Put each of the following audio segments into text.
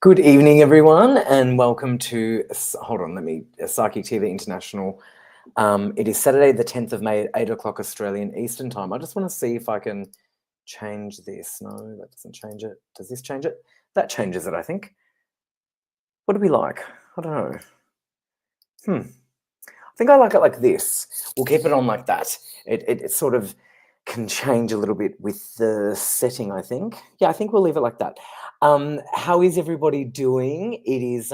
Good evening, everyone, and welcome to, hold on, Psychic TV International. It is Saturday, the 10th of May at 8 o'clock Australian Eastern Time. I just want to see if I can change this. No, that doesn't change it. Does this change it? That changes it, I think. What do we like? I don't know. I think I like it like this. We'll keep it on like that. It sort of can change a little bit with the setting, I think. Yeah, I think we'll leave it like that. How is everybody doing? It is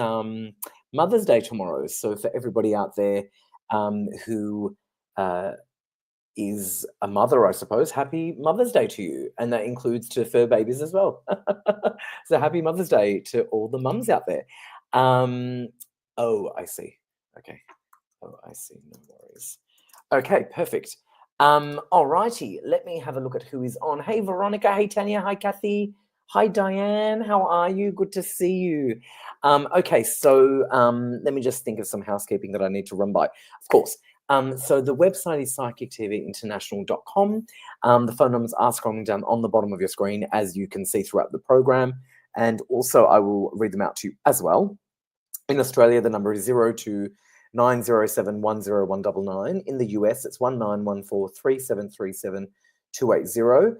Mother's Day tomorrow. So for everybody out there who is a mother, I suppose, happy Mother's Day to you. And that includes to fur babies as well. So happy Mother's Day to all the mums out there. Oh, I see. Okay. Oh, I see. No worries. Okay, perfect. Alrighty, let me have a look at who is on. Hey, Veronica. Hey, Tanya. Hi, Kathy. Hi, Diane. How are you? Good to see you. Okay, so let me just think of some housekeeping that I need to run by. Of course. So the website is psychictvinternational.com. The phone numbers are scrolling down on the bottom of your screen, as you can see throughout the program. And also, I will read them out to you as well. In Australia, the number is 02-907-10199. In the US, it's 1914-3737-280.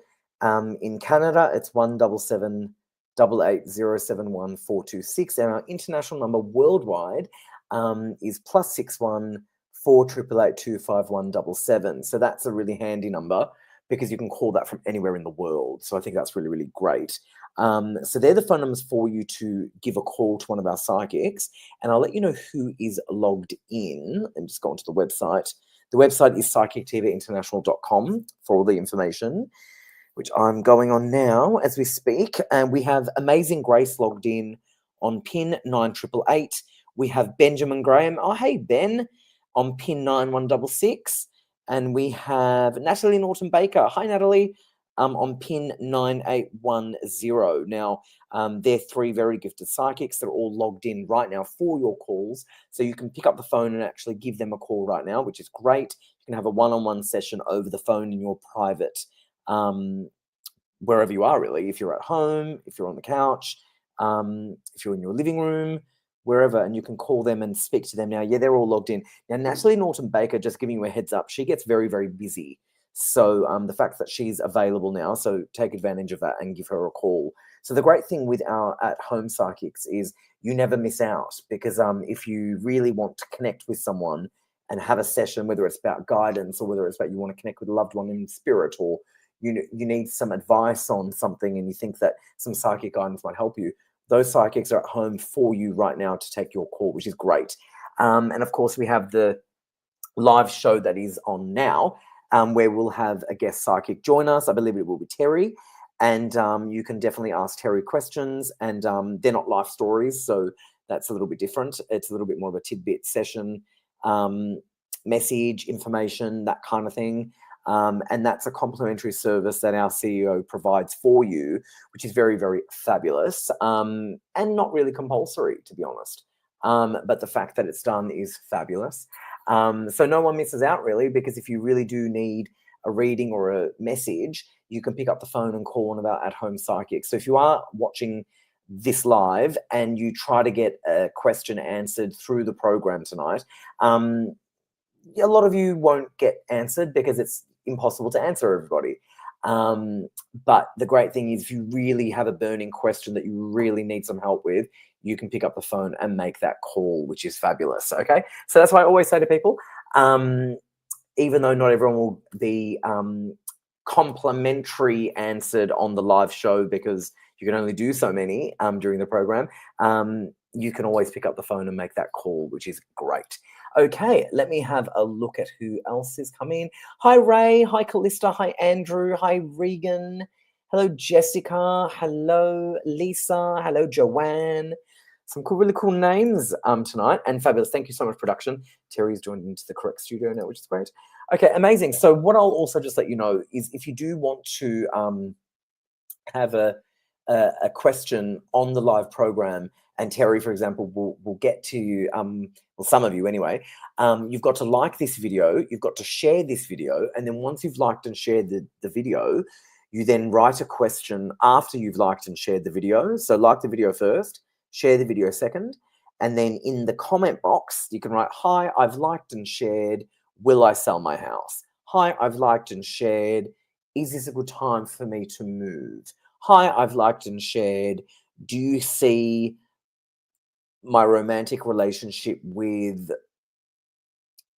In Canada, it's 177-88071426. And our international number worldwide is +61 488825177. So that's a really handy number because you can call that from anywhere in the world. So I think that's really, really great. So they're the phone numbers for you to give a call to one of our psychics, and I'll let you know who is logged in. And just go onto the website. The website is psychictvinternational.com for all the information, which I'm going on now as we speak. And we have Amazing Grace logged in on pin 9888. We have Benjamin Graham. Oh, hey, Ben, on pin 9166. And we have Natalie Norton Baker. Hi, Natalie. On pin 9810. Now, they're three very gifted psychics. They're all logged in right now for your calls. So you can pick up the phone and actually give them a call right now, which is great. You can have a one-on-one session over the phone in your private, wherever you are, really. If you're at home, if you're on the couch, if you're in your living room, wherever, and you can call them and speak to them now. Yeah, they're all logged in. Now, Natalie Norton Baker, just giving you a heads up, she gets very, very busy. So the fact that she's available now, so take advantage of that and give her a call. So the great thing with our at-home psychics is you never miss out, because if you really want to connect with someone and have a session, whether it's about guidance or whether it's about you want to connect with a loved one in spirit, or you need some advice on something and you think that some psychic guidance might help you, those psychics are at home for you right now to take your call, which is great. And of course, we have the live show that is on now, where we'll have a guest psychic join us. I believe it will be Terry. And you can definitely ask Terry questions. And they're not life stories, so that's a little bit different. It's a little bit more of a tidbit session, message, information, that kind of thing. And that's a complimentary service that our CEO provides for you, which is very, very fabulous, and not really compulsory, to be honest. But the fact that it's done is fabulous. So no one misses out, really, because if you really do need a reading or a message, you can pick up the phone and call one of our at-home psychics. So if you are watching this live and you try to get a question answered through the program tonight, a lot of you won't get answered because it's impossible to answer everybody. But the great thing is, if you really have a burning question that you really need some help with, you can pick up the phone and make that call, which is fabulous. Okay, so that's why I always say to people, even though not everyone will be complimentary answered on the live show, because you can only do so many during the program, you can always pick up the phone and make that call, which is great. Okay, let me have a look at who else is coming. Hi, Ray. Hi, Callista. Hi, Andrew. Hi, Regan. Hello, Jessica. Hello, Lisa. Hello, Joanne. Some cool, really cool names tonight, and fabulous. Thank you so much, production. Terry's joined into the correct studio now, which is great. Okay, amazing. So what I'll also just let you know is, if you do want to have a question on the live program, and Terry, for example, will get to you, well, some of you anyway, you've got to like this video, you've got to share this video, and then once you've liked and shared the video, you then write a question after you've liked and shared the video. So like the video first, share the video second. And then in the comment box, you can write, hi, I've liked and shared, will I sell my house? Hi, I've liked and shared, is this a good time for me to move? Hi, I've liked and shared, do you see my romantic relationship with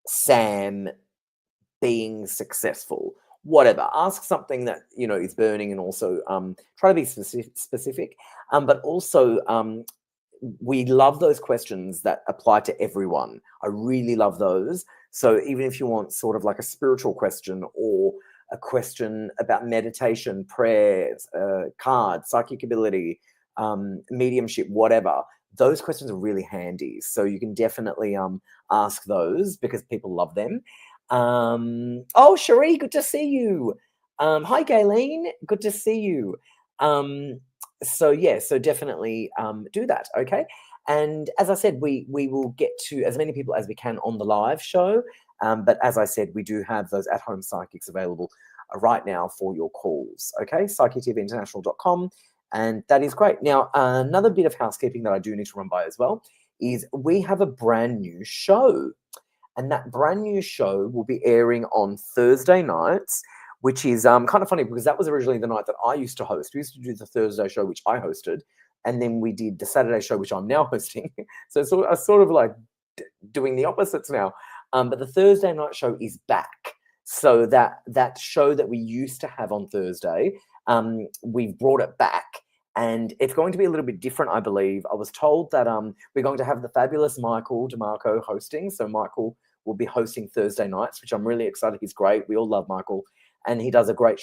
Sam being successful? Whatever. Ask something that, you know, is burning, and also try to be specific. But also, we love those questions that apply to everyone. I really love those. So even if you want sort of like a spiritual question, or a question about meditation, prayers, cards, psychic ability, mediumship, whatever, those questions are really handy. So you can definitely ask those, because people love them. Oh, Cherie, good to see you. Hi, Gayleen, good to see you. So yeah, so definitely do that, okay? And as I said, we will get to as many people as we can on the live show. But as I said, we do have those at-home psychics available right now for your calls, okay? psychictvinternational.com, and that is great. Now, another bit of housekeeping that I do need to run by as well is we have a brand new show. And that brand new show will be airing on Thursday nights, which is kind of funny, because that was originally the night that I used to host. We used to do the Thursday show, which I hosted, and then we did the Saturday show, which I'm now hosting. So it's sort of like doing the opposites now. But the Thursday night show is back. So that show that we used to have on Thursday, we've brought it back. And it's going to be a little bit different, I believe. I was told that we're going to have the fabulous Michael DeMarco hosting. So Michael will be hosting Thursday nights, which I'm really excited. He's great. We all love Michael. And he does a great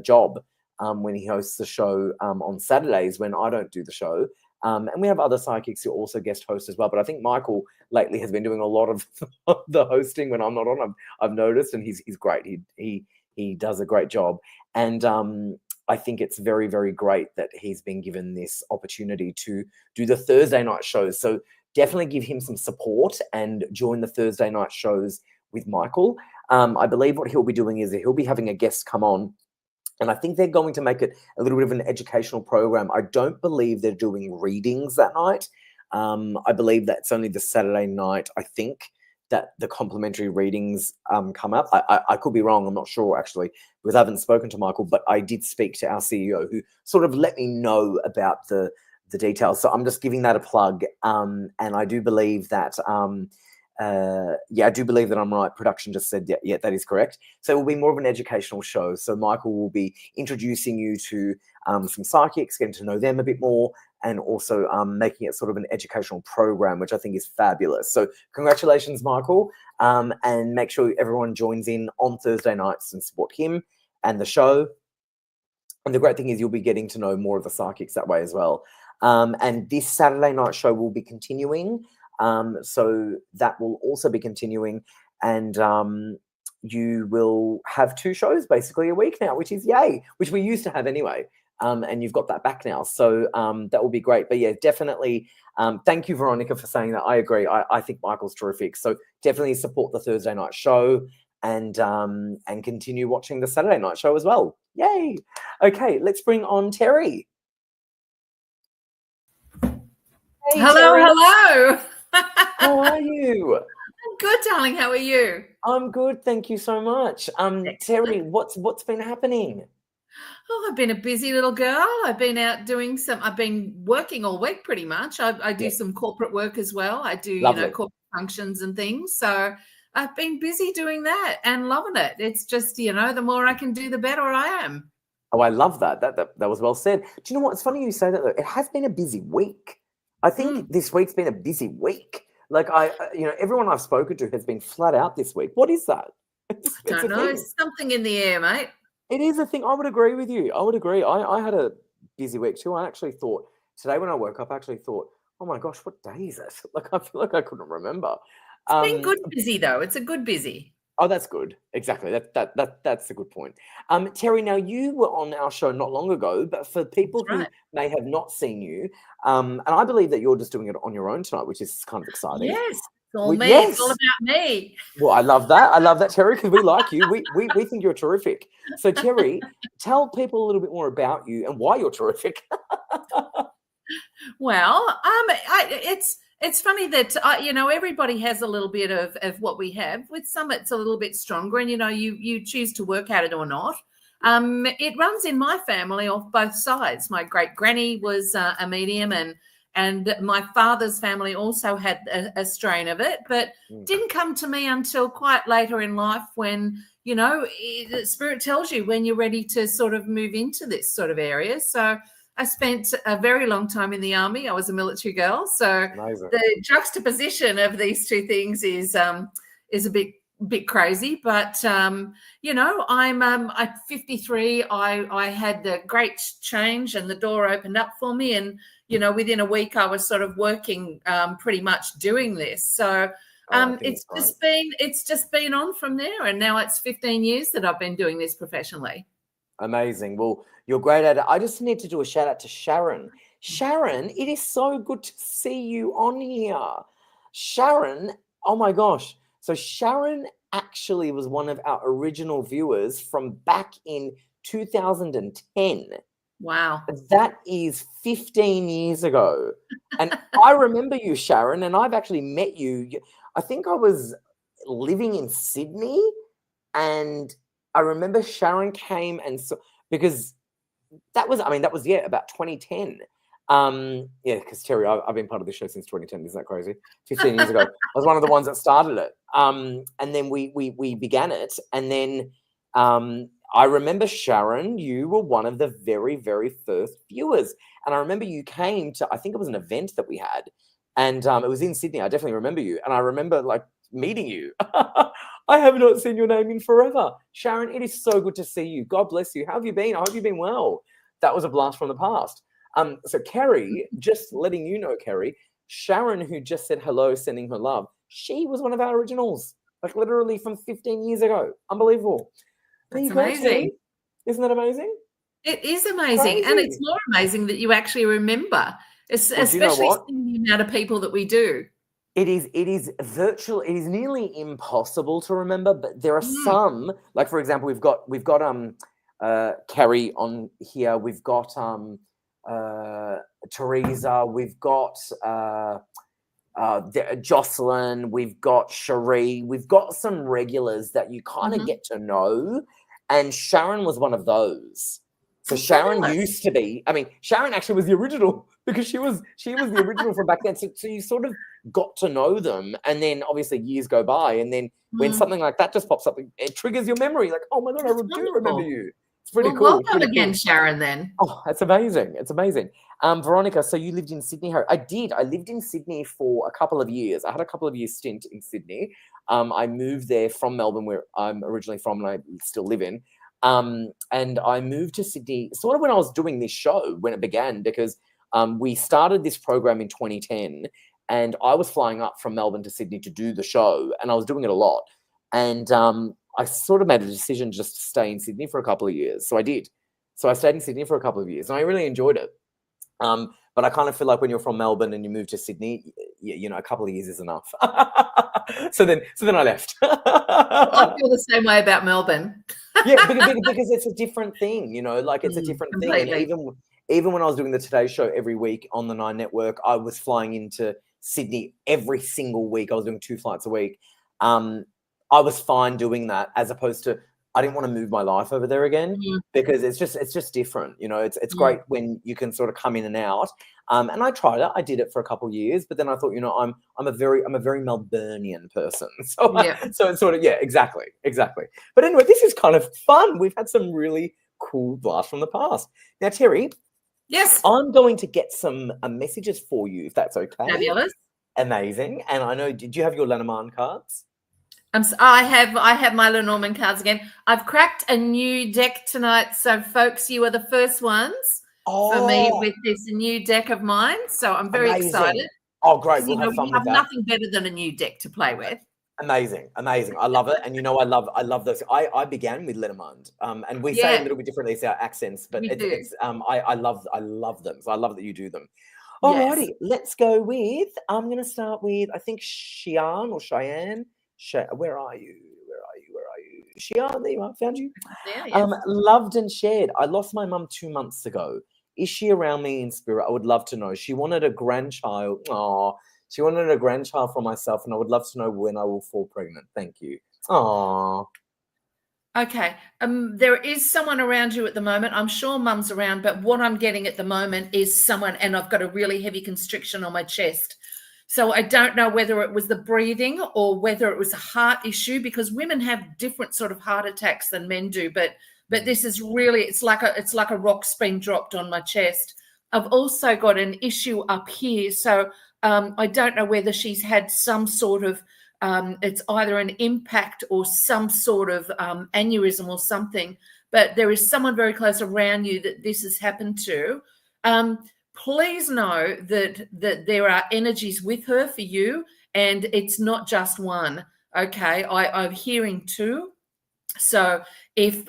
job when he hosts the show on Saturdays when I don't do the show. And we have other psychics who also guest host as well. But I think Michael lately has been doing a lot of the hosting when I'm not on. I've noticed, and he's great. He does a great job. And I think it's very, very great that he's been given this opportunity to do the Thursday night shows. So definitely give him some support and join the Thursday night shows with Michael. I believe what he'll be doing is he'll be having a guest come on, and I think they're going to make it a little bit of an educational program. I don't believe they're doing readings that night. I believe that's only the Saturday night, I think, that the complimentary readings come up. I could be wrong. I'm not sure, actually, because I haven't spoken to Michael, but I did speak to our CEO, who sort of let me know about the details. So I'm just giving that a plug. And I do believe that, I do believe that I'm right. Production just said, yeah, that is correct. So it will be more of an educational show. So Michael will be introducing you to some psychics, getting to know them a bit more, and also making it sort of an educational program, which I think is fabulous. So congratulations, Michael. And make sure everyone joins in on Thursday nights and support him and the show. And the great thing is you'll be getting to know more of the psychics that way as well. And this Saturday night show will be continuing. So that will also be continuing. And you will have 2 shows basically a week now, which is yay, which we used to have anyway. And you've got that back now. So that will be great. But yeah, definitely. Thank you, Veronica, for saying that. I agree. I think Michael's terrific. So definitely support the Thursday night show, and continue watching the Saturday night show as well. Yay. Okay, let's bring on Terri. Hey, hello, Terri. Hello. How are you? I'm good, darling. How are you? I'm good. Thank you so much. Terri, what's been happening? Oh, I've been a busy little girl. I've been out doing I've been working all week pretty much. I do some corporate work as well. I do, corporate functions and things. So I've been busy doing that and loving it. It's just, the more I can do, the better I am. Oh, I love that. That was well said. Do you know what? It's funny you say that, though. It has been a busy week. I think this week's been a busy week. Like everyone I've spoken to has been flat out this week. What is that? I don't know. It's something in the air, mate. It is a thing. I would agree with you. I would agree. I had a busy week too. I actually thought today when I woke up, oh my gosh, what day is it? Like, I feel like I couldn't remember. It's been good busy though. It's a good busy. Oh, that's good. Exactly. That's a good point. Terri, now you were on our show not long ago, but for people who may have not seen you, and I believe that you're just doing it on your own tonight, which is kind of exciting. Yes, it's all me. Yes. It's all about me. Well, I love that. Terri, because we like you. We think you're terrific. So, Terri, tell people a little bit more about you and why you're terrific. Well, it's funny that everybody has a little bit of what we have. With some, it's a little bit stronger, and you choose to work at it or not. It runs in my family off both sides. My great granny was a medium, and my father's family also had a strain of it, but didn't come to me until quite later in life when, the spirit tells you when you're ready to sort of move into this sort of area. So I spent a very long time in the army. I was a military girl. So Amazing. The juxtaposition of these two things is a bit crazy, but I'm 53. I had the great change, and the door opened up for me, and within a week I was sort of working pretty much doing this. So it's just been on from there, and now it's 15 years that I've been doing this professionally. Amazing. Well, you're great at it. I just need to do a shout out to Sharon. Sharon, it is so good to see you on here. Sharon, oh my gosh. So Sharon actually was one of our original viewers from back in 2010. Wow. That is 15 years ago. And I remember you, Sharon, and I've actually met you. I think I was living in Sydney, and I remember Sharon came and because that was about 2010. Because Terry, I've been part of this show since 2010. Isn't that crazy? 15 years ago, I was one of the ones that started it. And then we began it, and then I remember, Sharon, you were one of the very, very first viewers, and I remember you came to, I think it was an event that we had, and it was in Sydney. I definitely remember you, and I remember meeting you. I have not seen your name in forever. Sharon, it is so good to see you. God bless you. How have you been? I hope you've been well. That was a blast from the past. So Kerry, just letting you know, Kerry, Sharon, who just said hello, sending her love, she was one of our originals, literally from 15 years ago. Unbelievable. That's amazing. Isn't that amazing? It is amazing. Crazy. And it's more amazing that you actually remember, especially the amount of people that we do. It is virtual. It is nearly impossible to remember, but there are some, like for example, we've got Kerry on here. We've got Teresa. We've got Jocelyn. We've got Cherie. We've got some regulars that you kind of get to know, and Sharon was one of those. So Sharon used to be. I mean, Sharon actually was the original because she was the original from back then. So you sort of got to know them, and then obviously years go by, and then when something like that just pops up, it triggers your memory. Like, oh my god, I do remember you. It's pretty cool. Welcome again, Sharon. Then. Oh, it's amazing. It's amazing. Veronica, so you lived in Sydney. I did. I lived in Sydney for a couple of years. I had a couple of years stint in Sydney. I moved there from Melbourne, where I'm originally from, and I still live in. And I moved to Sydney sort of when I was doing this show, when it began, because we started this program in 2010, and I was flying up from Melbourne to Sydney to do the show, and I was doing it a lot. And I sort of made a decision just to stay in Sydney for a couple of years. So I did. So I stayed in Sydney for a couple of years, and I really enjoyed it. But I kind of feel like when you're from Melbourne and you move to Sydney, a couple of years is enough. so then I left. I feel the same way about Melbourne. Yeah, because it's a different thing, it's a different thing. And even when I was doing the Today Show every week on the Nine Network, I was flying into Sydney every single week. I was doing 2 flights a week. I was fine doing that, as opposed to, I didn't want to move my life over there again because it's just different. It's great when you can sort of come in and out. And I tried it. I did it for a couple of years, but then I thought, I'm a very Melburnian person. So it's sort of, exactly. But anyway, this is kind of fun. We've had some really cool blasts from the past. Now, Terri. Yes. I'm going to get some messages for you, if that's okay. Fabulous. Amazing. And I know, did you have your Lenormand cards? I have my Lenormand cards again. I've cracked a new deck tonight. So, folks, you are the first ones for me with this new deck of mine. So I'm very excited. Oh, great. We'll have fun with that. Nothing better than a new deck to play with. Amazing. I love it. And I love those. I began with Lenormand. And we say it a little bit differently, it's our accents, but I love them. So I love that you do them. Alrighty, let's go with, I'm going to start with, I think Cheyenne. Where are you? Cheyenne, there you are, found you. Yeah, yes. Loved and shared. I lost my mum 2 months ago. Is she around me in spirit? I would love to know. She wanted a grandchild. Oh, she wanted a grandchild for myself, and I would love to know when I will fall pregnant. Thank you. Oh. Okay. There is someone around you at the moment. I'm sure mum's around, but what I'm getting at the moment is someone, and I've got a really heavy constriction on my chest. So I don't know whether it was the breathing or whether it was a heart issue, because women have different sort of heart attacks than men do. But this is really, it's like a rock's been dropped on my chest. I've also got an issue up here. So I don't know whether she's had some sort of it's either an impact or some sort of aneurysm or something, but there is someone very close around you that this has happened to. Please know that there are energies with her for you, and it's not just one. Okay, I'm hearing two. So if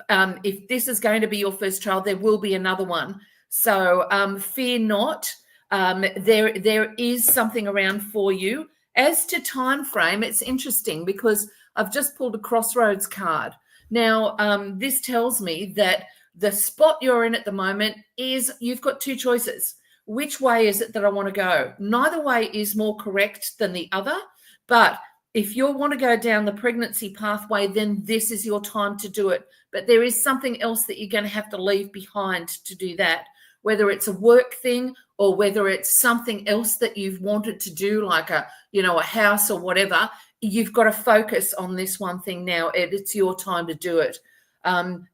this is going to be your first child, there will be another one. So fear not. There is something around for you. As to time frame, it's interesting because I've just pulled a crossroads card. Now, this tells me that the spot you're in at the moment is you've got two choices. Which way is it that I want to go? Neither way is more correct than the other, but if you want to go down the pregnancy pathway, then this is your time to do it. But there is something else that you're going to have to leave behind to do that, whether it's a work thing or whether it's something else that you've wanted to do, like a house or whatever. You've got to focus on this one thing now. It's your time to do it.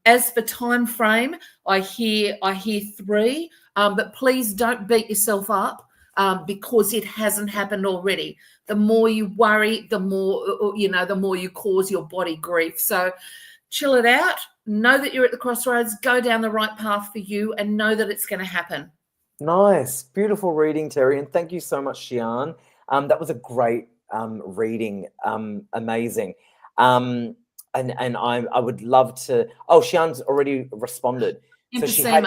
As for time frame, I hear 3, but please don't beat yourself up because it hasn't happened already. The more you worry, the more you cause your body grief. So chill it out. Know that you're at the crossroads. Go down the right path for you, and know that it's going to happen. Nice, beautiful reading, Terri, and thank you so much, Shian. That was a great reading, amazing. And I would love to. Oh, Shian's already responded. Emphysema. So she had.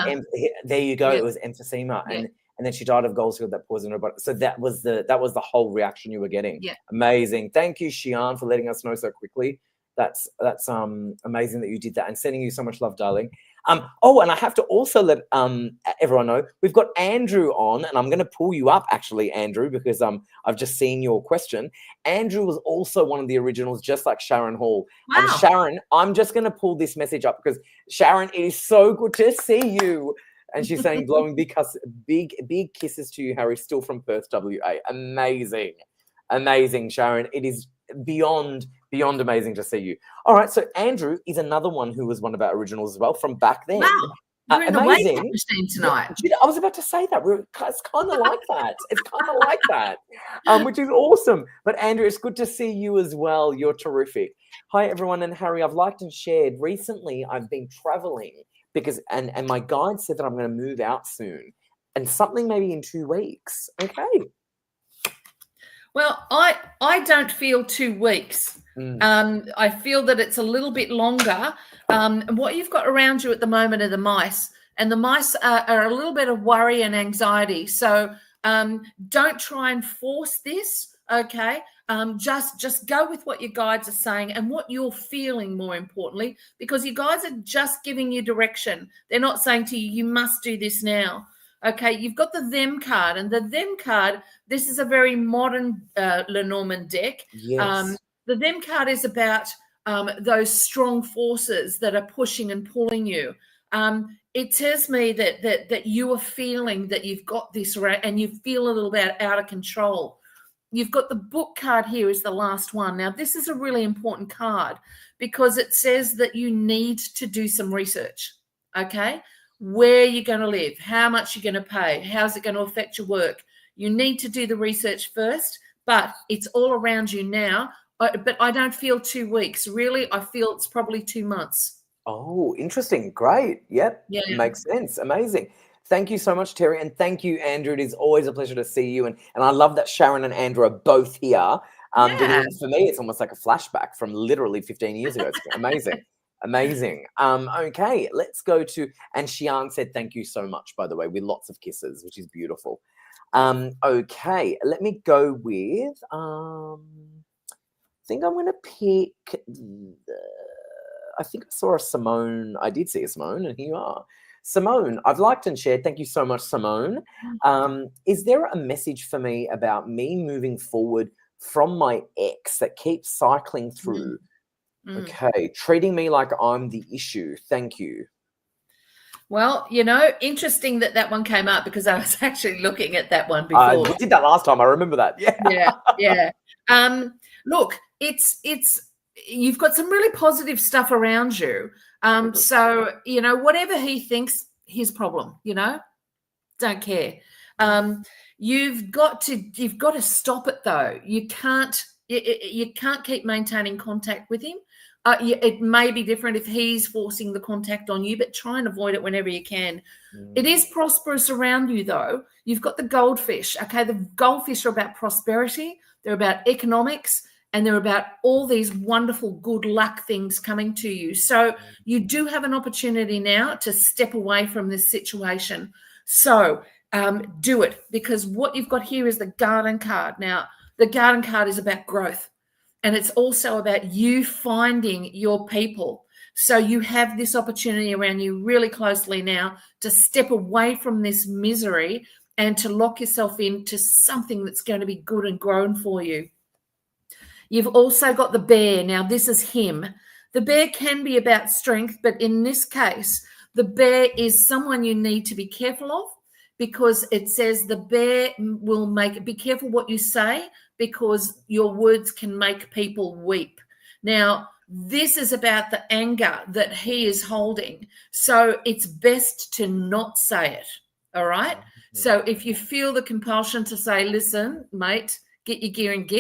There you go. Yep. It was emphysema, Yep. and then she died of gallstones with that poison in her body. So that was the whole reaction you were getting. Yeah. Amazing. Thank you, Shian, for letting us know so quickly. That's amazing that you did that, and sending you so much love, darling. Oh, and I have to also let everyone know we've got Andrew on, and I'm going to pull you up actually, Andrew, because I've just seen your question. Andrew was also one of the originals, just like Sharon Hall. Wow. And Sharon, I'm just going to pull this message up because Sharon, it is so good to see you. And she's saying blowing big kisses to you, Harry, still from Perth, WA. Amazing, amazing, Sharon. It is beyond amazing to see you. All right, so Andrew is another one who was one of our originals as well from back then. Wow, you're in amazing. The Wake machine tonight. Yeah, I was about to say that. It's kind of like that. It's kind of like that, which is awesome. But Andrew, it's good to see you as well. You're terrific. Hi, everyone. And Harry, I've liked and shared. Recently, I've been traveling because, and my guide said that I'm going to move out soon, and something maybe in 2 weeks. Okay. Well, I don't feel 2 weeks. I feel that it's a little bit longer. And what you've got around you at the moment are the mice, and the mice are a little bit of worry and anxiety. So don't try and force this. Okay. Just go with what your guides are saying and what you're feeling, more importantly, because your guides are just giving you direction. They're not saying to you, you must do this now. Okay, you've got the them card, and the them card, this is a very modern Lenormand deck. Yes. The them card is about those strong forces that are pushing and pulling you. It tells me that you are feeling that you've got this, and you feel a little bit out of control. You've got the book card here is the last one. Now, this is a really important card because it says that you need to do some research, okay? Where you're going to live, how much you're going to pay, how's it going to affect your work. You need to do the research first, but it's all around you now. But I don't feel 2 weeks. Really, I feel it's probably 2 months. Oh, interesting. Great. Yep. Yeah. Makes sense. Amazing. Thank you so much, Terri. And thank you, Andrew. It is always a pleasure to see you. And I love that Sharon and Andrew are both here. Because for me, it's almost like a flashback from literally 15 years ago. It's amazing. Amazing. Okay, let's go to, and Shian said thank you so much, by the way, with lots of kisses, which is beautiful. Okay, let me go with, I think I'm going to pick, I think I saw a Simone. I did see a Simone, and here you are. Simone, I've liked and shared. Thank you so much, Simone. Is there a message for me about me moving forward from my ex that keeps cycling through? Okay, treating me like I'm the issue. Thank you. Well, interesting that one came up because I was actually looking at that one before. We did that last time. I remember that. Yeah. Look, it's you've got some really positive stuff around you. So, whatever he thinks, his problem, don't care. You've got to stop it though. You can't keep maintaining contact with him. It may be different if he's forcing the contact on you, but try and avoid it whenever you can. It is prosperous around you, though. You've got the goldfish. Okay, the goldfish are about prosperity. They're about economics, and they're about all these wonderful good luck things coming to you. So you do have an opportunity now to step away from this situation. So do it, because what you've got here is the Garden card. Now, the Garden card is about growth. And it's also about you finding your people. So you have this opportunity around you really closely now to step away from this misery and to lock yourself into something that's going to be good and grown for you. You've also got the bear. Now, this is him. The bear can be about strength, but in this case, the bear is someone you need to be careful of, because it says the bear will be careful what you say, because your words can make people weep. Now, this is about the anger that he is holding. So it's best to not say it. All right. So if you feel the compulsion to say, listen, mate, get your gear and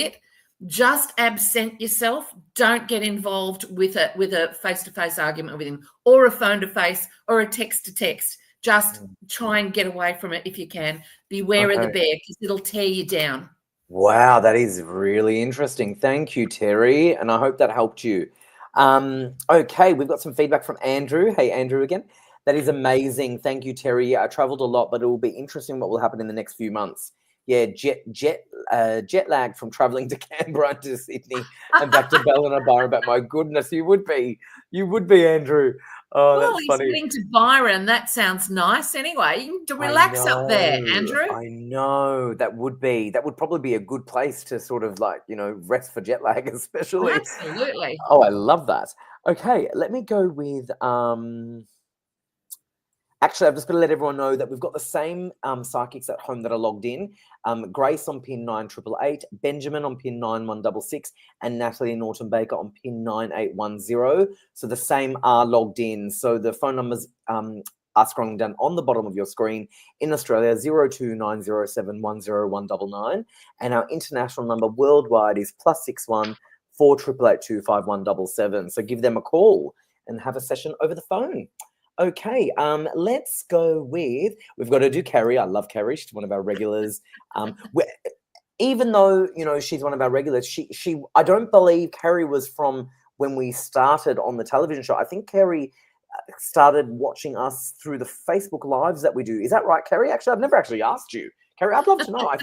just absent yourself. Don't get involved with a face-to-face argument with him, or a phone-to-face, or a text-to-text. Just try and get away from it if you can. Beware of the bear, because it'll tear you down. Wow, that is really interesting. Thank you, Terri, and I hope that helped you. Okay, we've got some feedback from Andrew. Hey, Andrew again. That is amazing. Thank you, Terri. I traveled a lot, but it will be interesting what will happen in the next few months. Yeah, jet lag from traveling to Canberra to Sydney and back to Ballina Byron. But my goodness, you would be, Andrew. Oh, well, that's funny. He's getting to Byron. That sounds nice. Anyway, you can relax up there, Andrew. I know. That would probably be a good place to sort of rest for jet lag, especially. Oh, absolutely. Oh, I love that. Okay, let me go with actually, I've just got to let everyone know that we've got the same psychics at home that are logged in. Grace on pin 9888, Benjamin on pin 9166, and Natalie Norton Baker on pin 9810. So the same are logged in. So the phone numbers are scrolling down on the bottom of your screen. In Australia, 0290710199. And our international number worldwide is +61 4882 5177. So give them a call and have a session over the phone. Okay, let's go with, we've got to do Carrie. I love Carrie. She's one of our regulars. Even though, she's one of our regulars, she I don't believe Carrie was from when we started on the television show. I think Carrie started watching us through the Facebook Lives that we do. Is that right, Carrie? Actually, I've never actually asked you. Carrie, I'd love to know. I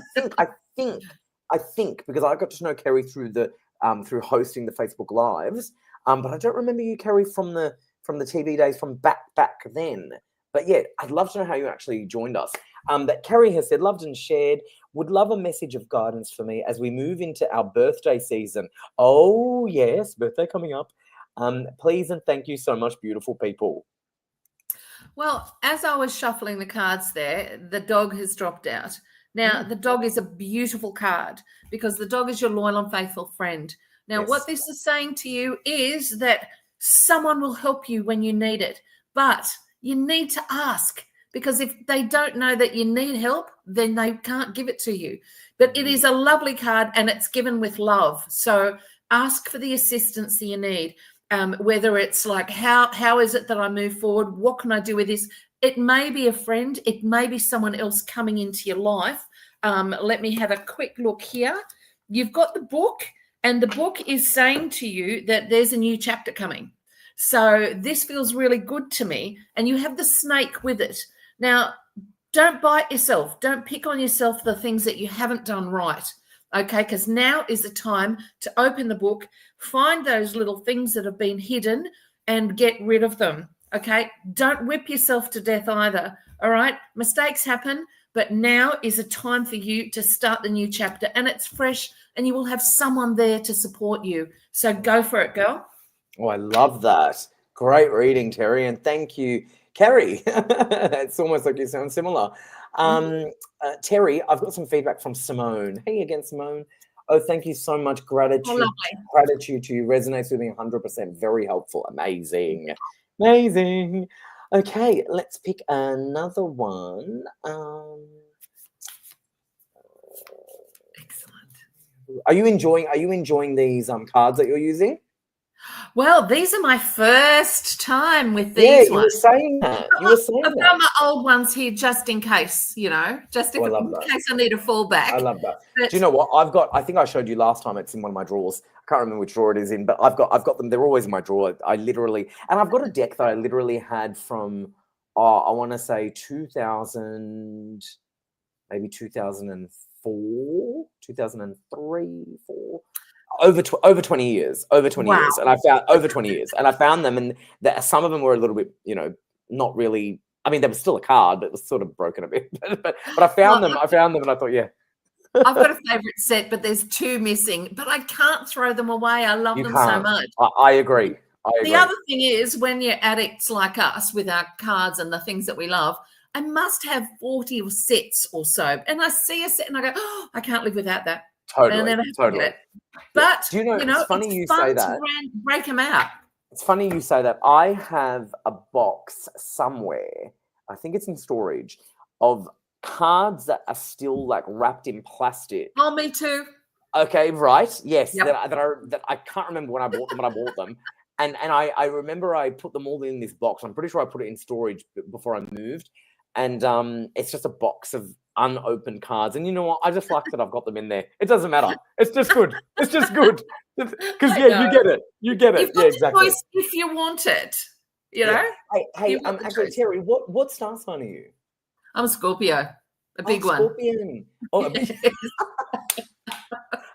think because I got to know Carrie through through hosting the Facebook Lives, but I don't remember you, Carrie, from the TV days from back then. But yeah, I'd love to know how you actually joined us. But Carrie has said, loved and shared, would love a message of guidance for me as we move into our birthday season. Oh yes, birthday coming up. Please and thank you so much, beautiful people. Well, as I was shuffling the cards there, the dog has dropped out. Now, the dog is a beautiful card because the dog is your loyal and faithful friend. Now, what this is saying to you is that someone will help you when you need it, but you need to ask, because if they don't know that you need help, then they can't give it to you. But it is a lovely card and it's given with love. So ask for the assistance that you need, whether it's like, how is it that I move forward? What can I do with this? It may be a friend. It may be someone else coming into your life. Let me have a quick look here. You've got the book. And the book is saying to you that there's a new chapter coming. So this feels really good to me. And you have the snake with it. Now, don't bite yourself. Don't pick on yourself the things that you haven't done right. Okay, because now is the time to open the book, find those little things that have been hidden and get rid of them. Okay, don't whip yourself to death either. All right, mistakes happen, but now is a time for you to start the new chapter, and it's fresh, and you will have someone there to support you. So go for it, girl. Oh, I love that. Great reading, Terri, and thank you, Kerry. It's almost like you sound similar. Terri, I've got some feedback from Simone. Hey again, Simone. Oh, thank you so much. Gratitude to you. Resonates with me 100%. Very helpful. Amazing. Amazing. Okay, let's pick another one. Excellent. Are you enjoying these cards that you're using? Well, these are my first time with these ones. You were saying that. I've got my old ones here just in case, just in case I need a fallback. I love that. Do you know what I've got? I think I showed you last time. It's in one of my drawers. I can't remember which drawer it is in, but I've got them. They're always in my drawer. And I've got a deck that I literally had from, I want to say 2000, maybe 2004, 2003, 4. Over 20 years, years, and I found over 20 years, and I found them, and some of them were a little bit, not really. I mean, they were still a card, but it was sort of broken a bit. but I found them. I found them, and I thought, yeah. I've got a favorite set, but there's 2 missing. But I can't throw them away. I love them so much. I agree. The other thing is, when you're addicts like us with our cards and the things that we love, I must have 40 sets or so, and I see a set and I go, oh, I can't live without that. Totally, and then I totally. It. But do you know? It's funny you say that. Break them out. It's funny you say that. I have a box somewhere. I think it's in storage of cards that are still like wrapped in plastic. Oh, me too. Okay, right. Yes, yep. that I can't remember when I bought them, but I bought them. And I remember I put them all in this box. I'm pretty sure I put it in storage before I moved. And it's just a box of unopened cards. And you know what? I just like that I've got them in there. It doesn't matter. It's just good. It's just good. Because, you get it. You get it. You've got the choice if you want it, know? Hey, actually, Terri, what star sign are you? I'm a Scorpio. A big one. Scorpion. Oh,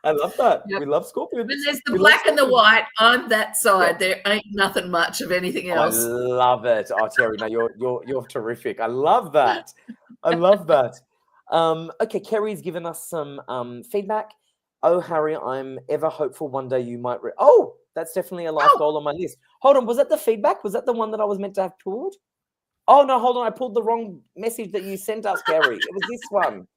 I love that. Yep. We love Scorpions. When there's the black and the white, I'm that side. Yep. There ain't nothing much of anything else. I love it. Oh, Terri, no, you're terrific. I love that. I love that. Okay, Kerry's given us some feedback. Oh, Harry, I'm ever hopeful one day you might. Oh, that's definitely a life goal on my list. Hold on, was that the feedback? Was that the one that I was meant to have pulled? Oh no, hold on. I pulled the wrong message that you sent us, Kerry. It was this one.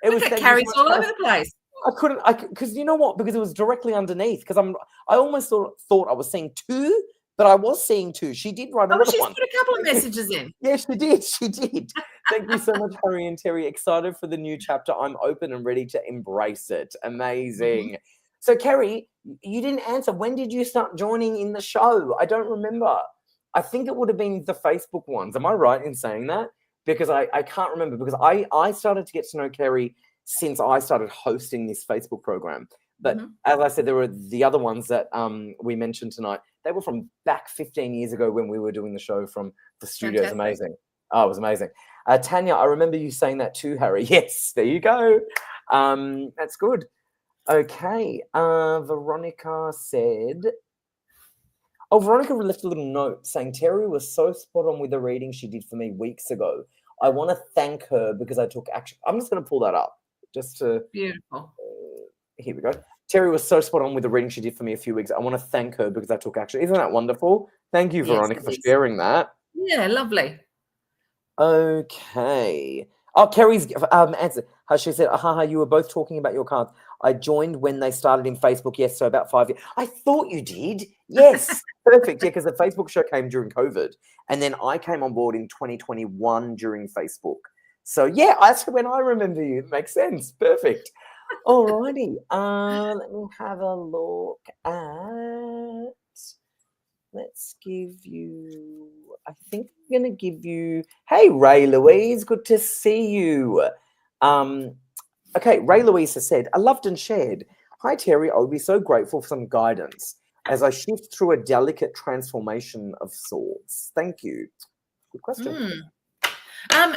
It was Kerry's all over the place. Because you know what? Because it was directly underneath. Because I almost thought I was seeing 2, but I was seeing 2. She did write another one. She's put a couple of messages in. Yeah, she did. She did. Thank you so much, Harry and Terri. Excited for the new chapter. I'm open and ready to embrace it. Amazing. So, Kerry, you didn't answer. When did you start joining in the show? I don't remember. I think it would have been the Facebook ones. Am I right in saying that? Because I can't remember. Because I started to get to know Kerry since I started hosting this Facebook program. But as I said, there were the other ones that we mentioned tonight. They were from back 15 years ago when we were doing the show from the studio. It was amazing. Oh, it was amazing. Tanya, I remember you saying that too, Harry. Yes, there you go. That's good. Okay. Veronica said... Oh, Veronica left a little note saying, Terri was so spot on with the reading she did for me weeks ago. I want to thank her because I took action. I'm just going to pull that up. Just to... Beautiful. Here we go. Terri was so spot on with the reading she did for me a few weeks. I want to thank her because I took action. Isn't that wonderful? Thank you, Veronica, for sharing that. Yeah, lovely. Okay. Oh, Kerry's answer. She said, you were both talking about your cards. I joined when they started in Facebook. Yes, so about 5 years. I thought you did. Yes, perfect. Yeah, because the Facebook show came during COVID. And then I came on board in 2021 during Facebook. So, yeah, that's when I remember you. It makes sense. Perfect. All righty. Let me have a look at... Let's give you... I think I'm going to give you... Hey, Ray Louise, good to see you. Okay, Ray Louise has said, I loved and shared. Hi, Terri. I would be so grateful for some guidance as I shift through a delicate transformation of sorts. Thank you. Good question.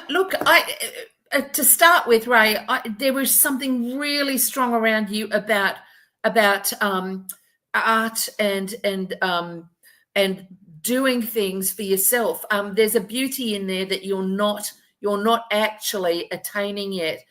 Look, to start with, Ray, there was something really strong around you about art and doing things for yourself. There's a beauty in there that you're not actually attaining yet.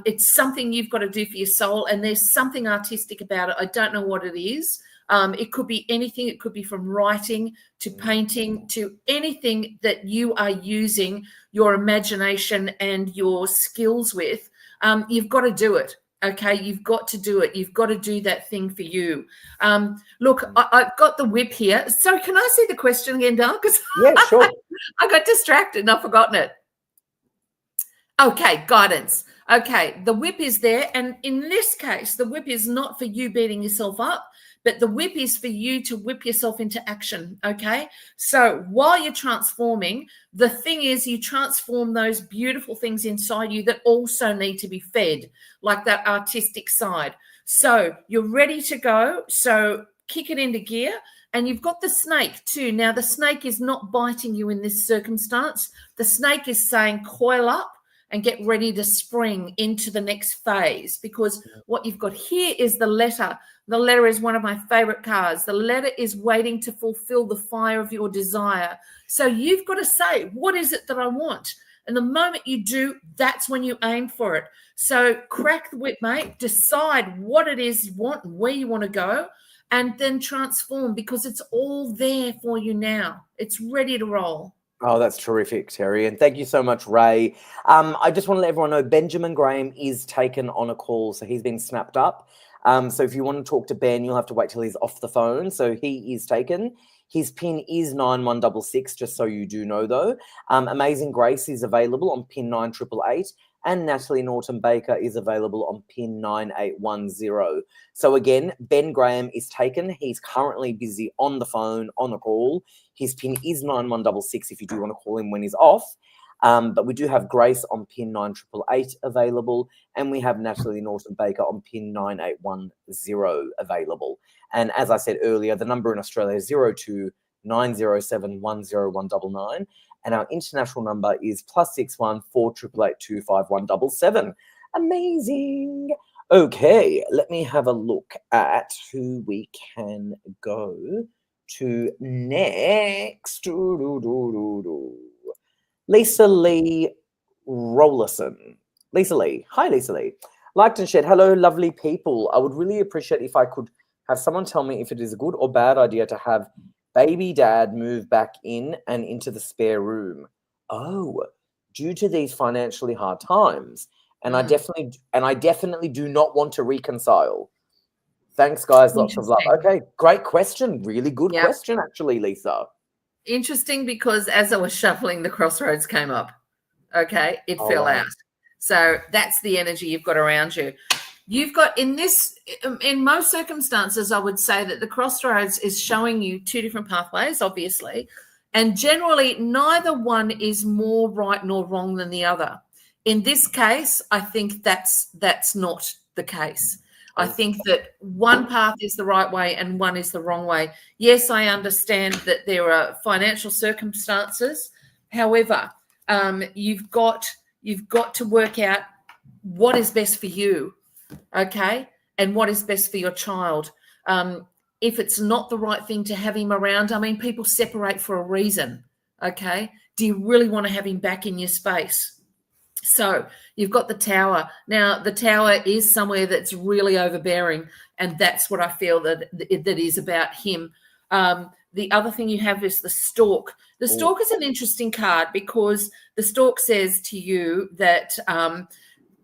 It's something you've got to do for your soul, and there's something artistic about it. I don't know what it is. It could be anything. It could be from writing to painting to anything that you are using your imagination and your skills with. You've got to do it. Okay, you've got to do it. You've got to do that thing for you. Look, I've got the whip here. So can I see the question again, Dale? Because yeah, sure. I got distracted and I've forgotten it. Okay, guidance. Okay, the whip is there. And in this case, the whip is not for you beating yourself up, but the whip is for you to whip yourself into action, okay? So while you're transforming, the thing is you transform those beautiful things inside you that also need to be fed, like that artistic side. So you're ready to go. So kick it into gear. And you've got the snake too. Now, the snake is not biting you in this circumstance. The snake is saying coil up and get ready to spring into the next phase, because what you've got here is the letter. The letter is one of my favorite cards. The letter is waiting to fulfill the fire of your desire. So you've got to say, what is it that I want? And the moment you do, that's when you aim for it. So crack the whip, mate. Decide what it is you want and where you want to go, and then transform, because it's all there for you now. It's ready to roll. Oh, that's terrific, Terri. And thank you so much, Ray. I just want to let everyone know Benjamin Graham is taken on a call. So he's been snapped up. So if you want to talk to Ben, you'll have to wait till he's off the phone. So he is taken. His PIN is 9166, just so you do know, though. Amazing Grace is available on PIN 9888. And Natalie Norton-Baker is available on PIN 9810. So again, Ben Graham is taken. He's currently busy on the phone, on a call. His PIN is 9166 if you do want to call him when he's off. But we do have Grace on PIN 9888 available, and we have Natalie Norton-Baker on PIN 9810 available. And as I said earlier, the number in Australia is 02 907 10199. And our international number is +61 48882 5177. Amazing. Okay, let me have a look at who we can go to next. Lisa Lee Rollerson. Lisa Lee. Hi, Lisa Lee. Liked and shared. Hello, lovely people. I would really appreciate if I could have someone tell me if it is a good or bad idea to have baby dad move back in and into the spare room. Oh, due to these financially hard times. And I definitely do not want to reconcile. Thanks, guys. Lots of love. Okay, great question. Really good question, actually, Lisa. Interesting, because as I was shuffling, the crossroads came up. Okay, it fell out. So that's the energy you've got around you. You've got in most circumstances, I would say that the crossroads is showing you two different pathways, obviously, and generally neither one is more right nor wrong than the other. In this case, I think that's not the case. I think that one path is the right way and one is the wrong way. Yes, I understand that there are financial circumstances. However, you've got to work out what is best for you. Okay, and what is best for your child. If it's not the right thing to have him around, I mean, people separate for a reason. Okay, do you really want to have him back in your space? So you've got the tower. Now, the tower is somewhere that's really overbearing, and that's what I feel that is about him. The other thing you have is the stork. The stork is an interesting card, because the stork says to you that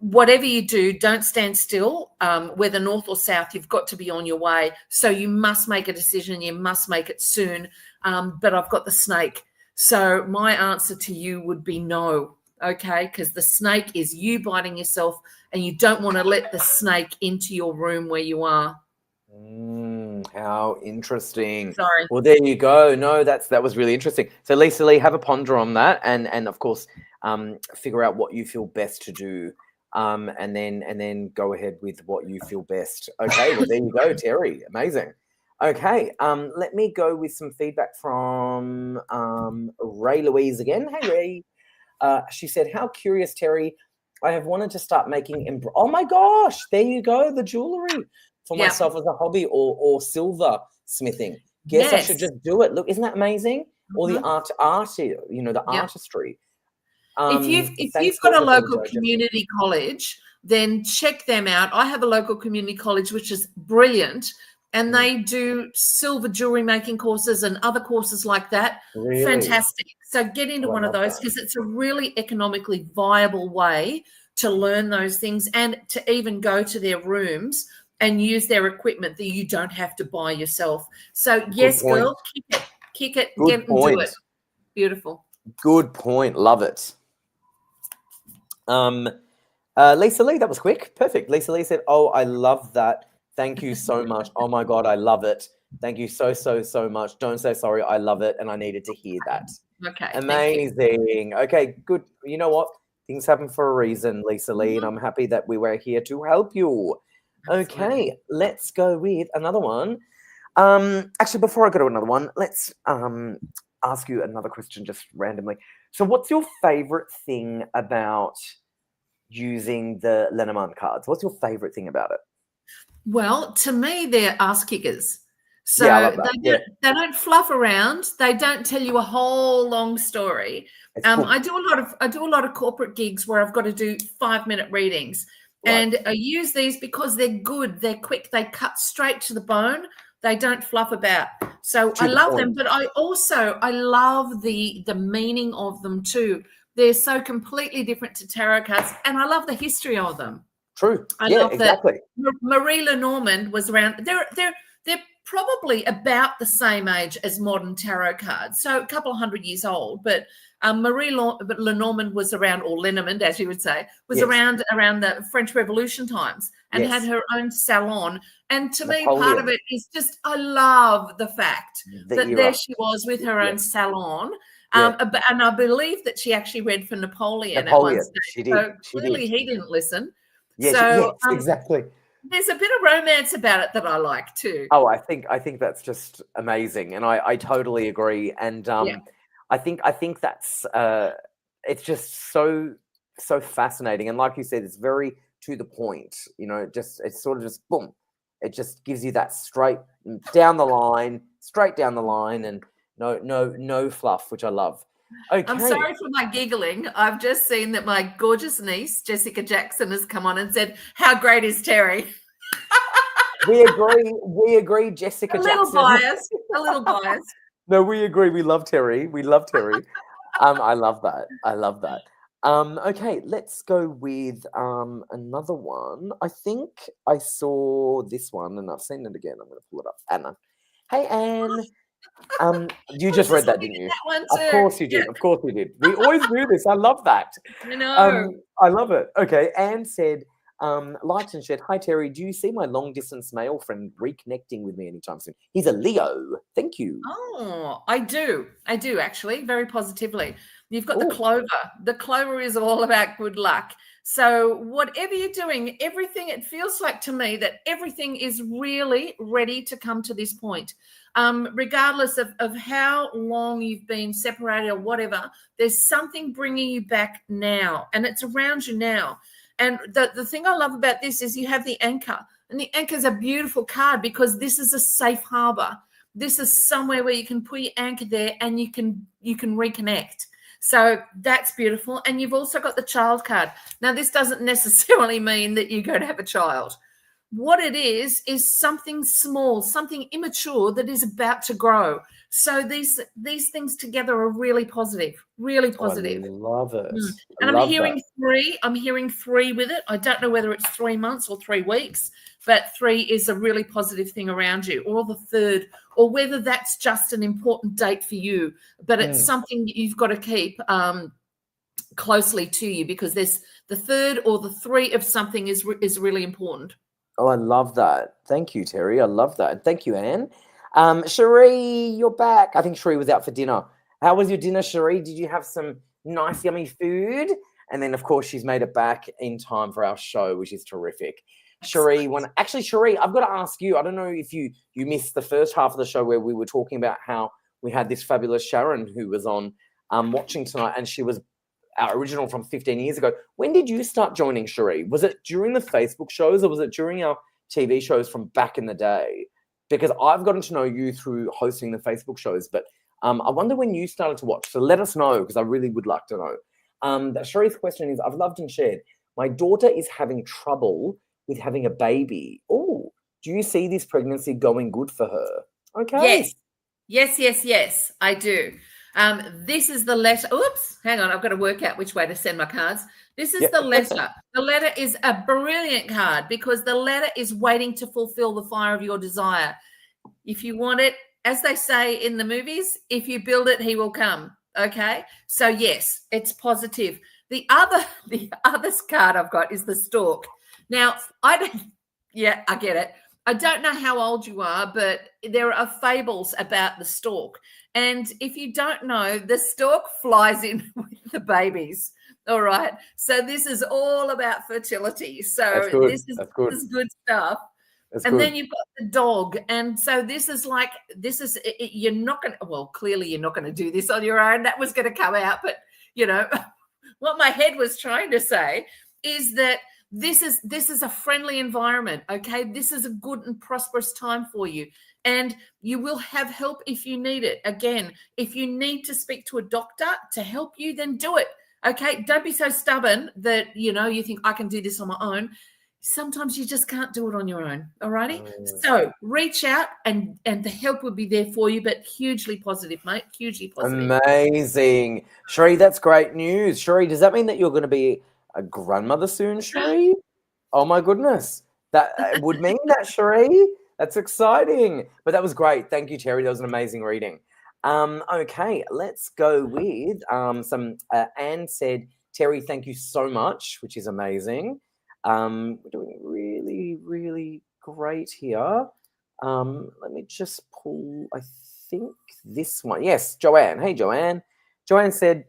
whatever you do, don't stand still. Whether north or south, you've got to be on your way. So you must make a decision. You must make it soon. But I've got the snake. So my answer to you would be no, okay? Because the snake is you biting yourself, and you don't want to let the snake into your room where you are. How interesting. Sorry. Well, there you go. No, that was really interesting. So Lisa Lee, have a ponder on that, and of course, figure out what you feel best to do. And then go ahead with what you feel best. Okay, well, there you go, Terri. Amazing. Okay, let me go with some feedback from Ray Louise again. Hey, Ray. She said, how curious, Terri. I have wanted to start making... oh, my gosh. There you go, the jewellery for myself as a hobby, or silver smithing. guess I should just do it. Look, isn't that amazing? Or the art, you know, the artistry. If you've got a local community college, then check them out. I have a local community college which is brilliant, and they do silver jewelry making courses and other courses like that. Really? Fantastic. So get into one of those, because it's a really economically viable way to learn those things and to even go to their rooms and use their equipment that you don't have to buy yourself. So yes, girl, kick it, get and do it. Beautiful. Good point. Love it. Lisa Lee, that was quick. Perfect. Lisa Lee said, "Oh, I love that. Thank you so much. Oh my God, I love it. Thank you so much. Don't say sorry. I love it, and I needed to hear that." Okay. Amazing. Okay, good. You know what? Things happen for a reason, Lisa Lee, and I'm happy that we were here to help you. Absolutely. Okay, let's go with another one. Actually, before I go to another one, let's ask you another question just randomly. So what's your favorite thing about using the Lenormand cards? What's your favorite thing about it? Well, to me, they're ass kickers. So they don't fluff around. They don't tell you a whole long story. I do a lot of corporate gigs where I've got to do 5-minute readings. Right. And I use these because they're good, they're quick, they cut straight to the bone. They don't fluff about. So I love them, but I love the meaning of them too. They're so completely different to tarot cards, and I love the history of them. True. I love exactly. That Marie Lenormand was around. They're probably about the same age as modern tarot cards, so a couple of 100 years old. But Marie Lenormand was around, or Lenormand, as you would say, was around the French Revolution times, and had her own salon. And to me, part of it is just, I love the fact that there she was with her own salon. And I believe that she actually read for Napoleon at one stage. She did. So clearly he didn't listen. Yes, exactly. There's a bit of romance about it that I like too. Oh, I think that's just amazing, and I totally agree. And I think that's it's just so fascinating, and like you said, it's very to the point. You know, it's sort of just boom. It just gives you that straight down the line, and no fluff, which I love. Okay. I'm sorry for my giggling. I've just seen that my gorgeous niece, Jessica Jackson, has come on and said, "How great is Terri?" We agree, Jessica Jackson. A little biased. No, we agree. We love Terri. I love that. Okay, let's go with another one. I think I saw this one and I've seen it again. I'm going to pull it up. Anna. Hey, Anne. You just read that, didn't you? That one too. Of course you did. Yeah. Of course you did. We always do this. I love that. I know. I love it. Okay, Anne said, liked and shared, "Hi Terri, do you see my long distance male friend reconnecting with me anytime soon? He's a Leo. Thank you." Oh, I do actually, very positively. You've got the clover. The clover is all about good luck. So whatever you're doing, everything, it feels like to me that everything is really ready to come to this point. Regardless of how long you've been separated or whatever, there's something bringing you back now, and it's around you now. And the thing I love about this is you have the anchor, and the anchor is a beautiful card because this is a safe harbor. This is somewhere where you can put your anchor there and you can reconnect. So that's beautiful. And you've also got the child card. Now, this doesn't necessarily mean that you're going to have a child. What it is something small, something immature that is about to grow. So these things together are really positive, really positive. I love it. And I'm hearing three. I'm hearing 3 with it. I don't know whether it's 3 months or 3 weeks, but 3 is a really positive thing around you, or the 3rd, or whether that's just an important date for you, but it's something that you've got to keep closely to you, because there's the 3rd or the 3 of something is really important. Oh, I love that. Thank you, Terri. I love that. And thank you, Anne. Cherie, you're back. I think Cherie was out for dinner. How was your dinner, Cherie? Did you have some nice, yummy food? And then, of course, she's made it back in time for our show, which is terrific. Cherie, Cherie, I've got to ask you, I don't know if you missed the first half of the show where we were talking about how we had this fabulous Sharon who was on watching tonight, and she was our original from 15 years ago. When did you start joining, Cherie? Was it during the Facebook shows, or was it during our TV shows from back in the day? because I've gotten to know you through hosting the Facebook shows, but I wonder when you started to watch. So let us know, because I really would like to know. Sherry's question is, I've loved and shared. My daughter is having trouble with having a baby. Oh, do you see this pregnancy going good for her? Okay. Yes, I do. This is the letter. Oops, hang on. I've got to work out which way to send my cards. This is the letter. The letter is a brilliant card because the letter is waiting to fulfill the fire of your desire. If you want it, as they say in the movies, if you build it, he will come. Okay. So yes, it's positive. The other card I've got is the stork. Now, I get it. I don't know how old you are, but there are fables about the stork. And if you don't know, the stork flies in with the babies. All right. So this is all about fertility. So this is good stuff. Then you've got the dog. And so you're not going to, well, clearly you're not going to do this on your own. That was going to come out. But, what my head was trying to say is that this is a friendly environment, okay? This is a good and prosperous time for you. And you will have help if you need it. Again, if you need to speak to a doctor to help you, then do it, okay? Don't be so stubborn that, you think I can do this on my own. Sometimes you just can't do it on your own, all righty? So reach out and the help will be there for you, but hugely positive, mate, hugely positive. Amazing. Sherry, that's great news. Sherry, does that mean that you're going to be a grandmother soon, Sherry? Oh, my goodness. That would mean that, Sherry. That's exciting. But that was great. Thank you, Terri. That was an amazing reading. Okay, let's go with some Anne said, Terri, thank you so much, which is amazing. We're doing really, really great here. Let me just pull, I think, this one. Yes, Joanne. Hey, Joanne. Joanne said,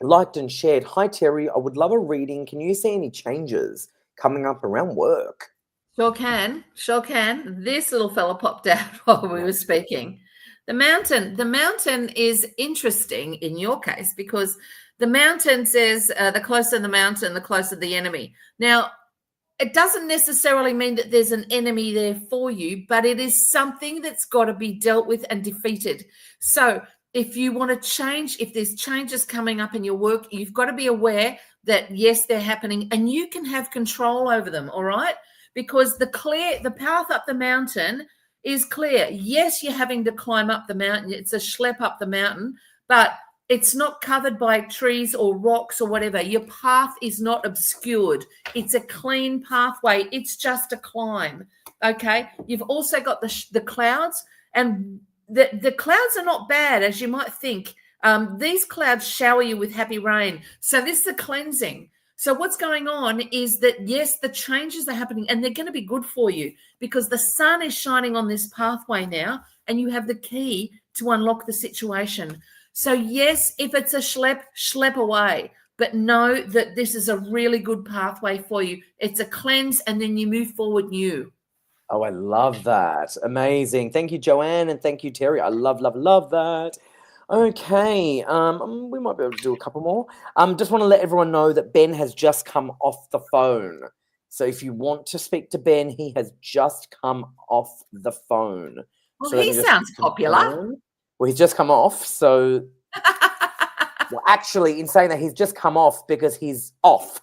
liked and shared. Hi, Terri. I would love a reading. Can you see any changes coming up around work? Sure can. This little fella popped out while we were speaking. The mountain is interesting in your case because the mountain says the closer the mountain, the closer the enemy. Now, it doesn't necessarily mean that there's an enemy there for you, but it is something that's got to be dealt with and defeated. So if you want to change, if there's changes coming up in your work, you've got to be aware that, yes, they're happening and you can have control over them, all right? Because the path up the mountain is clear. Yes, you're having to climb up the mountain. It's a schlep up the mountain, but it's not covered by trees or rocks or whatever. Your path is not obscured. It's a clean pathway. It's just a climb, okay? You've also got the clouds, and the clouds are not bad, as you might think. These clouds shower you with happy rain. So this is a cleansing. So what's going on is that, yes, the changes are happening and they're going to be good for you because the sun is shining on this pathway now and you have the key to unlock the situation. So, yes, if it's a schlep away, but know that this is a really good pathway for you. It's a cleanse and then you move forward new. Oh, I love that. Amazing. Thank you, Joanne, and thank you, Terri. I love that. Okay, we might be able to do a couple more. Just want to let everyone know that Ben has just come off the phone. So if you want to speak to Ben, he has just come off the phone. Well, so he sounds popular. Well, he's just come off, so... well, actually, in saying that, he's just come off because he's off.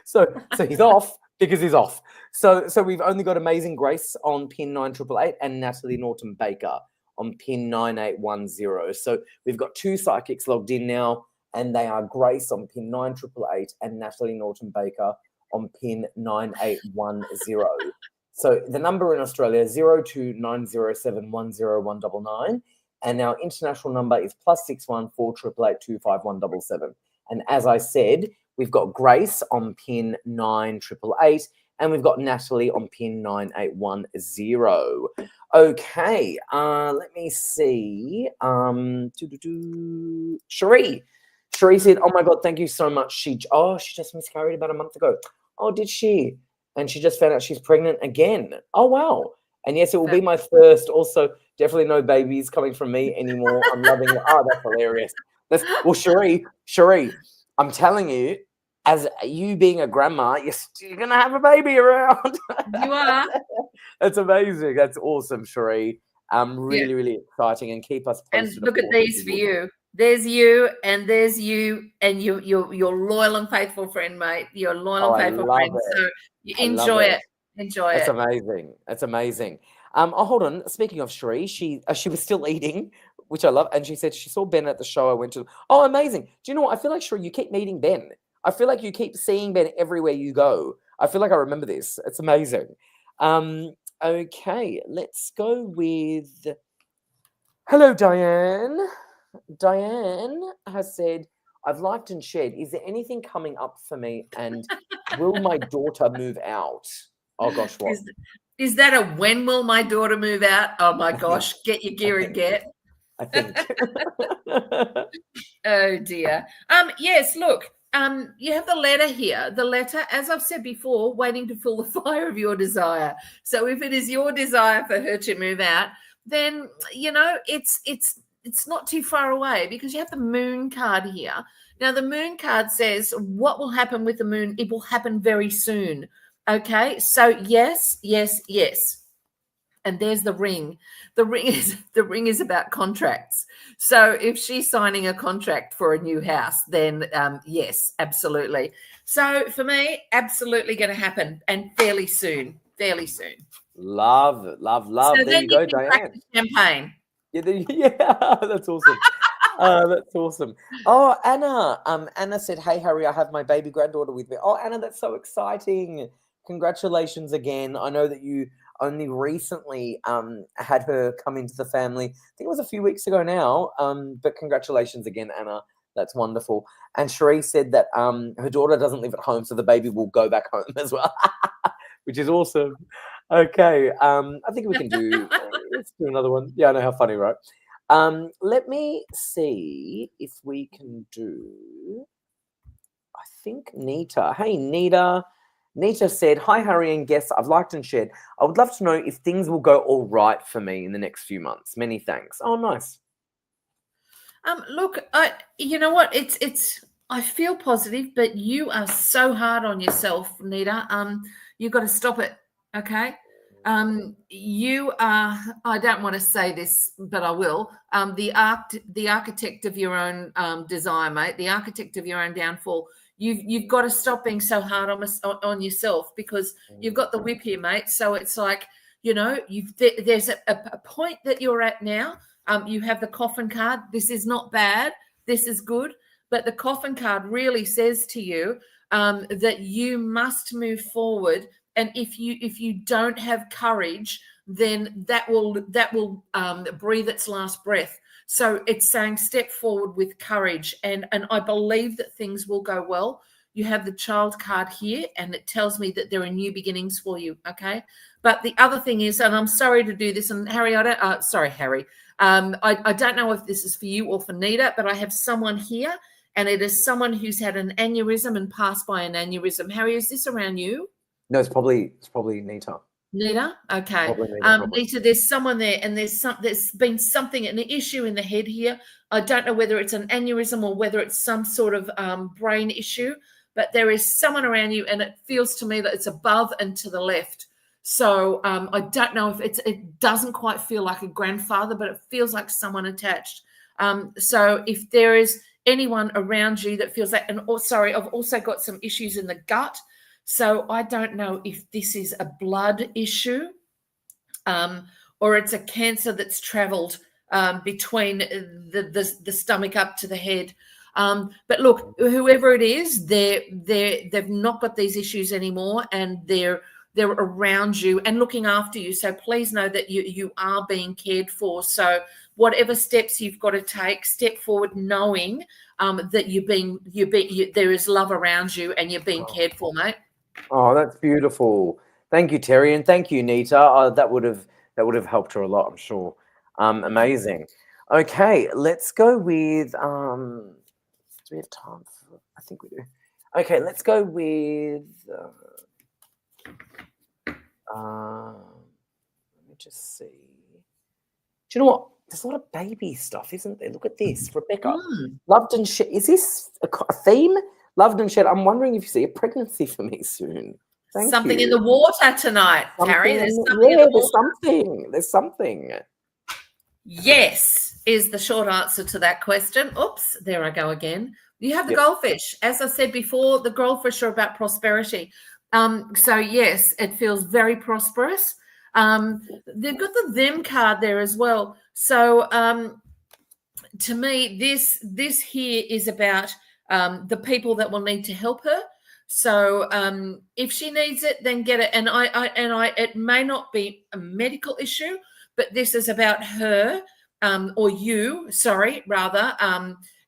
so he's off because he's off. So we've only got Amazing Grace on pin 9888 and Natalie Norton Baker on pin 9810. So we've got two psychics logged in now, and they are Grace on pin 9888 and Natalie Norton Baker on pin 9810. So the number in Australia is 0290710199, and our international number is +61 488 25177. And as I said, we've got Grace on pin 9888, and we've got Natalie on pin 9810. Okay, let me see. Cherie said, "Oh my God, thank you so much." She just miscarried about a month ago. Oh, did she? And she just found out she's pregnant again. Oh wow! And yes, it will be my first. Also, definitely no babies coming from me anymore. I'm loving it. Oh, that's hilarious. Well, Cherie, I'm telling you, as you being a grandma, you're going to have a baby around. You are. That's amazing. That's awesome, Cherie. Really, really exciting, and keep us posted. And look at these for you. There's you, and there's you, and your loyal and faithful friend, mate. Your loyal and faithful friend. It. So you enjoy it. Enjoy That's it. amazing. That's amazing. Hold on. Speaking of Cherie, she was still eating, which I love, and she said she saw Ben at the show I went to. Oh, amazing. Do you know what? I feel like, Cherie, you keep meeting Ben. I feel like you keep seeing Ben everywhere you go. I feel like I remember this. It's amazing. Okay, let's go with... Hello, Diane. Diane has said, I've liked and shared. Is there anything coming up for me? And will my daughter move out? Oh, gosh, what? Is that a when will my daughter move out? Oh, my gosh. Get your gear and get. I think. Oh, dear. Yes, look. You have the letter here. The letter, as I've said before, waiting to fill the fire of your desire. So if it is your desire for her to move out, then, you know, it's not too far away, because you have the moon card here. Now, the moon card says what will happen with the moon? It will happen very soon. Okay, so yes, yes, yes. And there's the ring. The ring is about contracts. So if she's signing a contract for a new house, then yes, absolutely. So for me, absolutely going to happen, and fairly soon. Fairly soon. Love. So there you go, Diane. Champagne. Yeah, that's awesome. That's awesome. Oh, Anna. Anna said, "Hey, Harry, I have my baby granddaughter with me." Oh, Anna, that's so exciting! Congratulations again. I know that you only recently had her come into the family. I think it was a few weeks ago now. But congratulations again, Anna. That's wonderful. And Cherie said that her daughter doesn't live at home, so the baby will go back home as well, which is awesome. Okay, I think we can do. Let's do another one. Yeah, I know how funny, right? Let me see if we can do. I think Nita. Hey, Nita. Nita said, "Hi, Harry and guests. I've liked and shared. I would love to know if things will go all right for me in the next few months. Many thanks." Oh, nice. Look, you know what? It's. I feel positive, but you are so hard on yourself, Nita. You've got to stop it. Okay. You are. I don't want to say this, but I will. The architect of your own desire, mate. The architect of your own downfall. You've got to stop being so hard on yourself, because you've got the whip here, mate. So it's like, you know, there's a point that you're at now. You have the coffin card. This is not bad. This is good. But the coffin card really says to you that you must move forward. And if you don't have courage, then that will breathe its last breath. So it's saying step forward with courage, and I believe that things will go well. You have the child card here, and it tells me that there are new beginnings for you. Okay, but the other thing is, and I'm sorry to do this, and Harry, sorry, Harry, I don't know if this is for you or for Nita, but I have someone here, and it is someone who's had an aneurysm and passed by an aneurysm. Harry, is this around you? No, it's probably Nita. Nita, okay. Nita, there's someone there, and there's been something, an issue in the head here. I don't know whether it's an aneurysm or whether it's some sort of brain issue, but there is someone around you, and it feels to me that it's above and to the left. So I don't know if it doesn't quite feel like a grandfather, but it feels like someone attached. So if there is anyone around you that feels that, and sorry, I've also got some issues in the gut. So I don't know if this is a blood issue or it's a cancer that's travelled between the stomach up to the head. But look, whoever it is, they've not got these issues anymore, and they're around you and looking after you. So please know that you are being cared for. So whatever steps you've got to take, step forward knowing that there is love around you and you're being cared for, mate. Oh, that's beautiful. Thank you, Terry, and thank you, Nita. That would have helped her a lot, I'm sure. Amazing. Okay, let's go with. Do we have time? I think we do. Okay, let's go with. Let me just see. Do you know what? There's a lot of baby stuff, isn't there? Look at this, Rebecca. Loved and shared. Is this a theme? Loved and shared. I'm wondering if you see a pregnancy for me soon. Thank something you. in the water tonight, Terri. There's something in the water. There's something. Yes, is the short answer to that question. Oops, there I go again. You have the goldfish. As I said before, the goldfish are about prosperity. So yes, it feels very prosperous. They've got the them card there as well. So to me, this here is about the people that will need to help her. So if she needs it, then get it. And it may not be a medical issue, but this is about her or you, sorry, rather,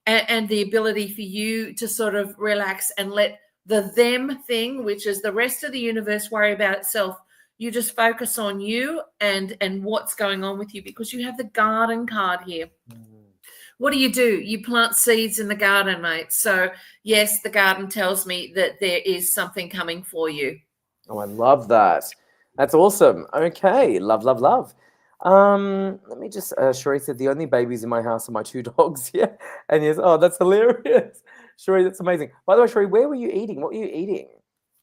and the ability for you to sort of relax and let the them thing, which is the rest of the universe, worry about itself. You just focus on you and what's going on with you, because you have the garden card here. What do? You plant seeds in the garden, mate. So yes, the garden tells me that there is something coming for you. Oh, I love that. That's awesome. Okay. Love, love, love. Let me just, Sheree said the only babies in my house are my 2 dogs. Yeah. And yes, oh, that's hilarious. Sheree, that's amazing. By the way, Sheree, where were you eating? What were you eating?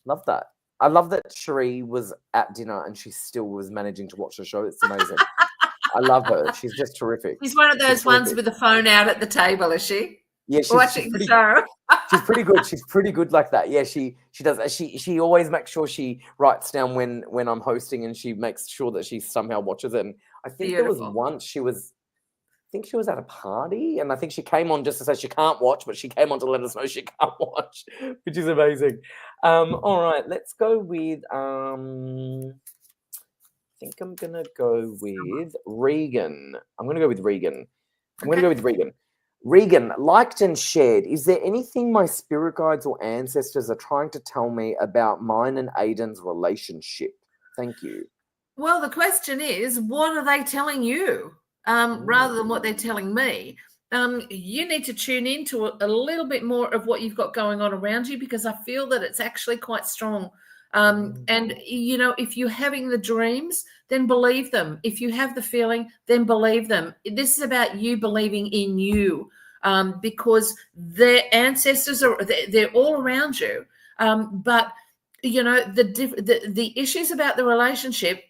Love that. I love that Sheree was at dinner and she still was managing to watch the show. It's amazing. I love her. She's just terrific. She's one of those ones with the phone out at the table, is she? Yeah, she's watching the show. She's pretty good. She's pretty good like that. Yeah, she does. She always makes sure she writes down when I'm hosting, and she makes sure that she somehow watches it. And I think there was once she was at a party, and I think she came on just to say she can't watch, but she came on to let us know she can't watch, which is amazing. All right, let's go with I think I'm gonna go with Regan. Regan, liked and shared. Is there anything my spirit guides or ancestors are trying to tell me about mine and Aiden's relationship? Thank you. Well, the question is, what are they telling you rather than what they're telling me? You need to tune into a little bit more of what you've got going on around you, because I feel that it's actually quite strong. And, you know, if you're having the dreams, then believe them. If you have the feeling, then believe them. This is about you believing in you, because their ancestors they're all around you. But, you know, the issues about the relationship,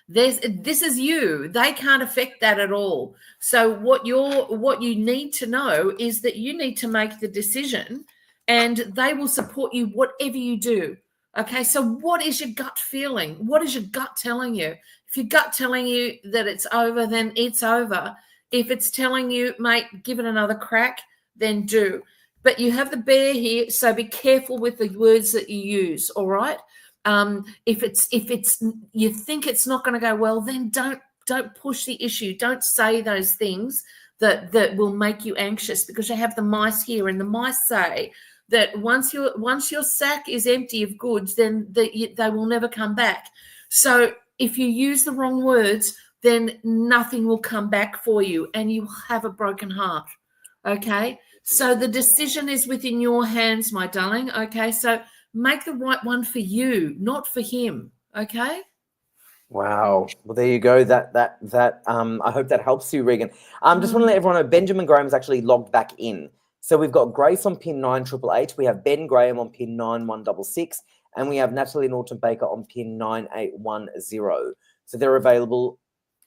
this is you. They can't affect that at all. So what you need to know is that you need to make the decision, and they will support you whatever you do. Okay, so what is your gut feeling? What is your gut telling you? If your gut telling you that it's over, then it's over. If it's telling you, mate, give it another crack, then do. But you have the bear here, so be careful with the words that you use, all right? If you think it's not going to go well, then don't push the issue. Don't say those things that will make you anxious, because you have the mice here, and the mice say that once your sack is empty of goods, then they will never come back. So if you use the wrong words, then nothing will come back for you, and you will have a broken heart. Okay? So the decision is within your hands, my darling. Okay? So make the right one for you, not for him. Okay? Wow. Well, there you go. That I hope that helps you, Regan. Just want to let everyone know Benjamin Graham's actually logged back in. So we've got Grace on pin 9888. We have Ben Graham on pin 9166. And we have Natalie Norton Baker on pin 9810. So they're available.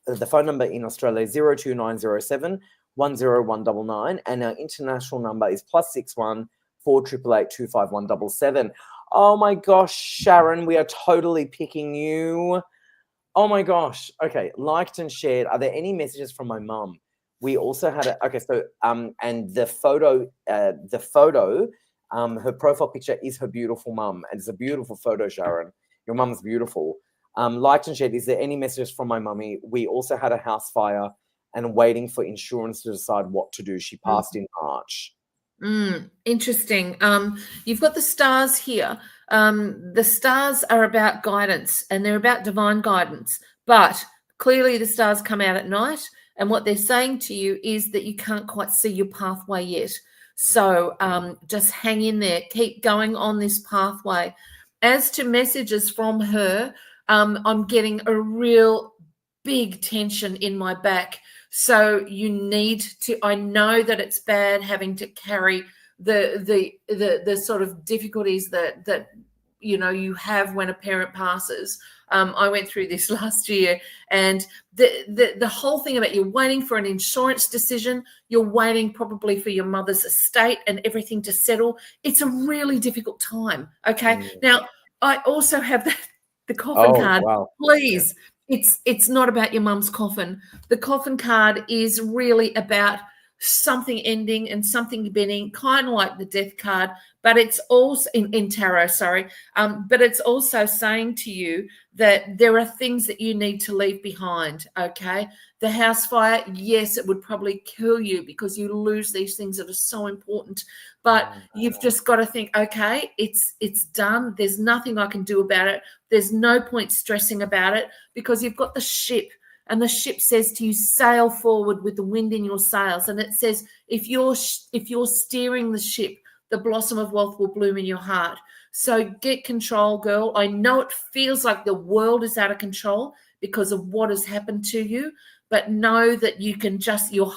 The phone number in Australia is 02907 10199. And our international number is +61 488 25177. Oh my gosh, Sharon, we are totally picking you. Oh my gosh. Okay, liked and shared. Are there any messages from my mum? We also had and the photo, her profile picture is her beautiful mum, and it's a beautiful photo, Sharon. Your mum's beautiful. Liked and shared. Is there any messages from my mummy? We also had a house fire and waiting for insurance to decide what to do. She passed in March. Interesting. You've got the stars here. The stars are about guidance, and they're about divine guidance. But clearly the stars come out at night, and what they're saying to you is that you can't quite see your pathway yet. So just hang in there. Keep going on this pathway. As to messages from her, I'm getting a real big tension in my back. So you need to, I know that it's bad having to carry the sort of difficulties that you have when a parent passes. I went through this last year, and the whole thing about you're waiting for an insurance decision, you're waiting probably for your mother's estate and everything to settle. It's a really difficult time. Okay. Now, I also have the coffin card. Wow. Please, it's not about your mum's coffin. The coffin card is really about something ending and something beginning, kind of like the death card, but it's also in tarot, sorry. But it's also saying to you that there are things that you need to leave behind. Okay. The house fire, yes, it would probably kill you because you lose these things that are so important, but you've just got to think, okay, it's done. There's nothing I can do about it. There's no point stressing about it because you've got the ship. And the ship says to you, sail forward with the wind in your sails. And it says, if you're steering the ship, the blossom of wealth will bloom in your heart. So get control, girl. I know it feels like the world is out of control because of what has happened to you, but know that you can just, you're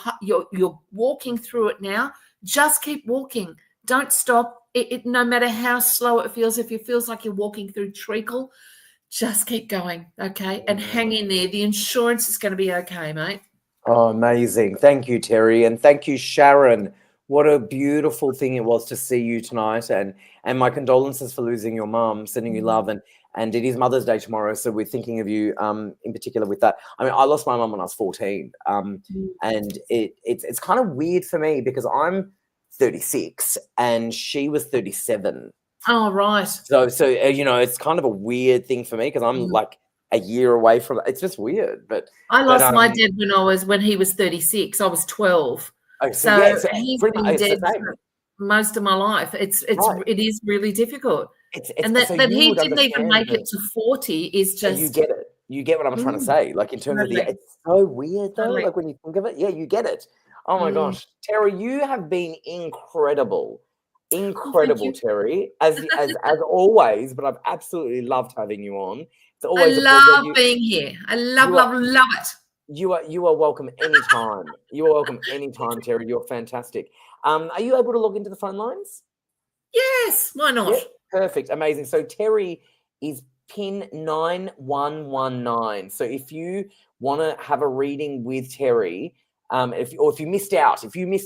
walking through it now. Just keep walking. Don't stop. No matter how slow it feels, if it feels like you're walking through treacle, just keep going, okay? And hang in there. The insurance is going to be okay, mate. Oh, amazing. Thank you, Terri. And thank you, Sharon. What a beautiful thing it was to see you tonight. And my condolences for losing your mum, sending you love. And it is Mother's Day tomorrow, so we're thinking of you in particular with that. I mean, I lost my mum when I was 14. And it's kind of weird for me because I'm 36 and she was 37. Oh, right. So it's kind of a weird thing for me because I'm like a year away from it. It's just weird. But I lost my dad when he was 36. I was 12. Oh, so he's been dead for most of my life. It is really difficult. And that he didn't even make it to 40 is just. You get it. You get what I'm trying to say. Like in terms of it's so weird though. Like when you think of it, you get it. Oh my gosh, Terri, you have been incredible. Incredible, Terri, as always, but I've absolutely loved having you on. It's always I love being here. I love it. You are welcome anytime. You are welcome anytime, Terri. You're fantastic. Are you able to log into the phone lines? Yes, why not? Yeah, perfect, amazing. So Terri is pin 9119. So if you want to have a reading with Terri, if you missed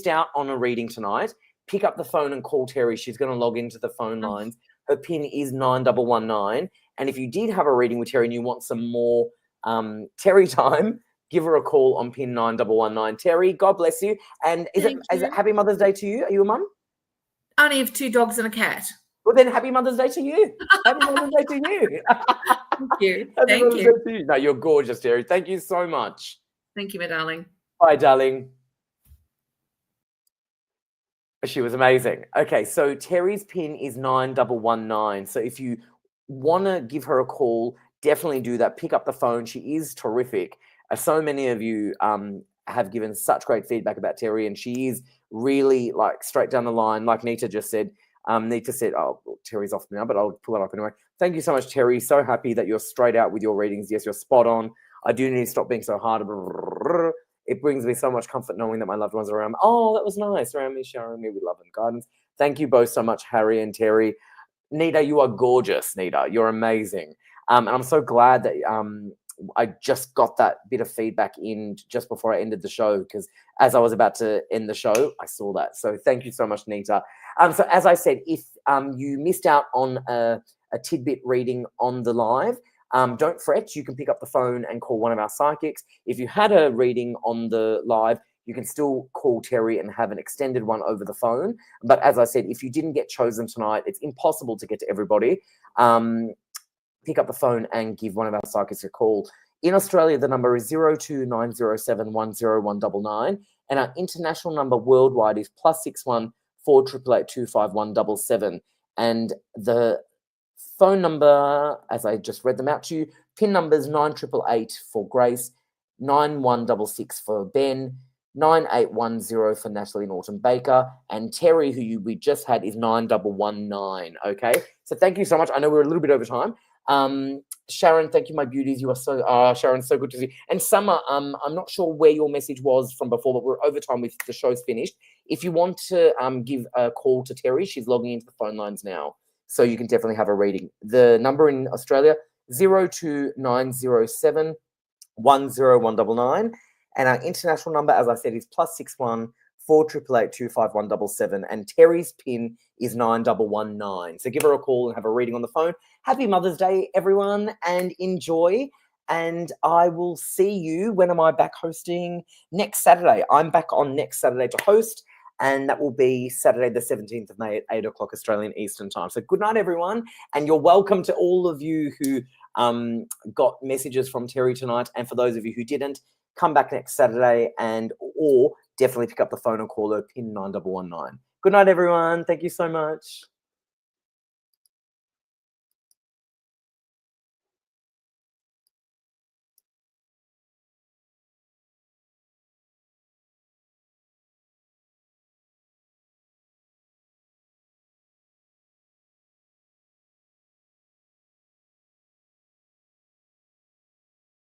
out on a reading tonight, pick up the phone and call Terri. She's going to log into the phone lines. Her pin is 9119. And if you did have a reading with Terri and you want some more Terri time, give her a call on pin 9119. Terri, God bless you. And is it Happy Mother's Day to you? Are you a mum? I only have 2 dogs and a cat. Well, then Happy Mother's Day to you. Happy Mother's Day to you. Thank you. Thank you. No, you're gorgeous, Terri. Thank you so much. Thank you, my darling. Bye, darling. She was amazing. Okay, so Terri's pin is 9119. So if you want to give her a call, definitely do that. Pick up the phone. She is terrific. So many of you have given such great feedback about Terri, and she is really like straight down the line. Like Nita just said, Nita said, oh, Terri's off now, but I'll pull it up anyway. Thank you so much, Terri. So happy that you're straight out with your readings. Yes, you're spot on. I do need to stop being so hard. It brings me so much comfort knowing that my loved ones are around me. Oh, that was nice. Around me, showering me with love and guidance. Thank you both so much, Harry and Terri. Nita, you are gorgeous, Nita. You're amazing. And I'm so glad that I just got that bit of feedback in just before I ended the show, because as I was about to end the show, I saw that. So thank you so much, Nita. So as I said, if you missed out on a tidbit reading on the live, don't fret. You can pick up the phone and call one of our psychics. If you had a reading on the live, you can still call Terri and have an extended one over the phone. But as I said, if you didn't get chosen tonight, it's impossible to get to everybody. Pick up the phone and give one of our psychics a call. In Australia, the number is 0290710199, and our international number worldwide is +61 488 25177. And the phone number, as I just read them out to you, PIN numbers 9888 for Grace, 9166 for Ben, 9810 for Natalie Norton Baker, and Terri, who we just had, is 9119. Okay, so thank you so much. I know we're a little bit over time. Sharon, thank you, my beauties. You are so, Sharon, so good to see you. And Summer, I'm not sure where your message was from before, but we're over time with the show's finished. If you want to give a call to Terri, she's logging into the phone lines now, so you can definitely have a reading. The number in Australia, 02907 10199, and our international number, as I said, is +61 488 25177, and Terri's PIN is 9119. So give her a call and have a reading on the phone. Happy Mother's Day, everyone, and enjoy. And I will see you. When am I back hosting? Next Saturday. I'm back on next Saturday to host, and that will be Saturday the 17th of May at 8 o'clock Australian Eastern Time. So good night, everyone, and you're welcome to all of you who got messages from Terri tonight, and for those of you who didn't, come back next Saturday or definitely pick up the phone and call her PIN 9119. Good night, everyone. Thank you so much.